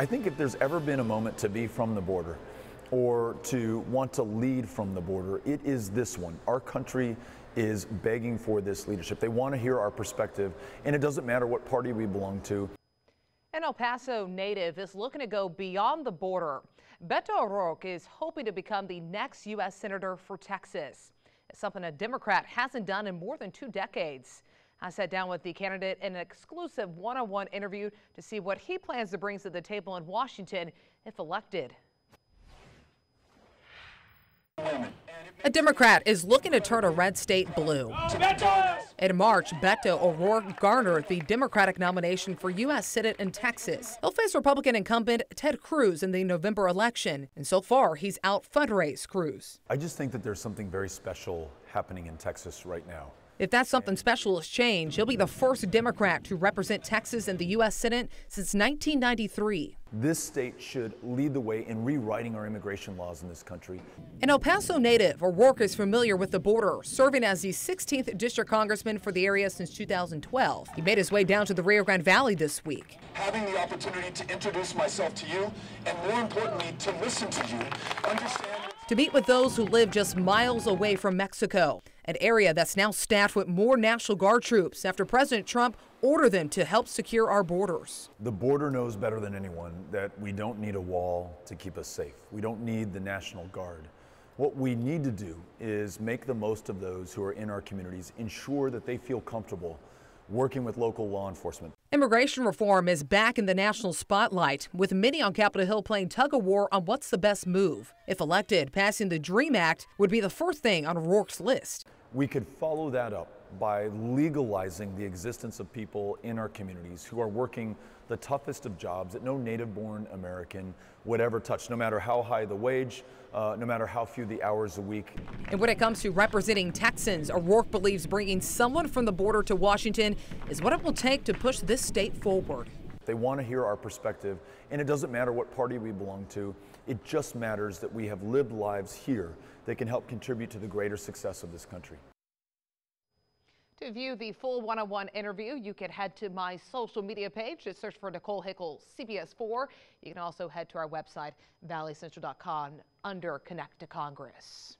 I think if there's ever been a moment to be from the border or to want to lead from the border, it is this one. Our country is begging for this leadership. They want to hear our perspective, and it doesn't matter what party we belong to. An El Paso native is looking to go beyond the border. Beto O'Rourke is hoping to become the next U.S. Senator for Texas. It's something a Democrat hasn't done in more than 2 decades. I sat down with the candidate in an exclusive one-on-one interview to see what he plans to bring to the table in Washington if elected. A Democrat is looking to turn a red state blue. In March, Beto O'Rourke garnered the Democratic nomination for U.S. Senate in Texas. He'll face Republican incumbent Ted Cruz in the November election, and so far he's out fundraised Cruz. I just think that there's something very special happening in Texas right now. If that something special has changed, he'll be the first Democrat to represent Texas in the U.S. Senate since 1993. This state should lead the way in rewriting our immigration laws in this country. An El Paso native, O'Rourke is familiar with the border, serving as the 16th District Congressman for the area since 2012. He made his way down to the Rio Grande Valley this week. Having the opportunity to introduce myself to you, and more importantly, to listen to you, understand. To meet with those who live just miles away from Mexico, an area that's now staffed with more National Guard troops after President Trump ordered them to help secure our borders. The border knows better than anyone that we don't need a wall to keep us safe. We don't need the National Guard. What we need to do is make the most of those who are in our communities, ensure that they feel comfortable working with local law enforcement. Immigration reform is back in the national spotlight, with many on Capitol Hill playing tug-of-war on what's the best move. If elected, passing the DREAM Act would be the first thing on O'Rourke's list. We could follow that up by legalizing the existence of people in our communities who are working the toughest of jobs that no native-born American would ever touch, no matter how high the wage, no matter how few the hours a week. And when it comes to representing Texans, O'Rourke believes bringing someone from the border to Washington is what it will take to push this state forward. They want to hear our perspective, and it doesn't matter what party we belong to. It just matters that we have lived lives here that can help contribute to the greater success of this country. To view the full one-on-one interview, you can head to my social media page. Just search for Nicole Hickle, CBS 4. You can also head to our website, valleycentral.com, under Connect to Congress.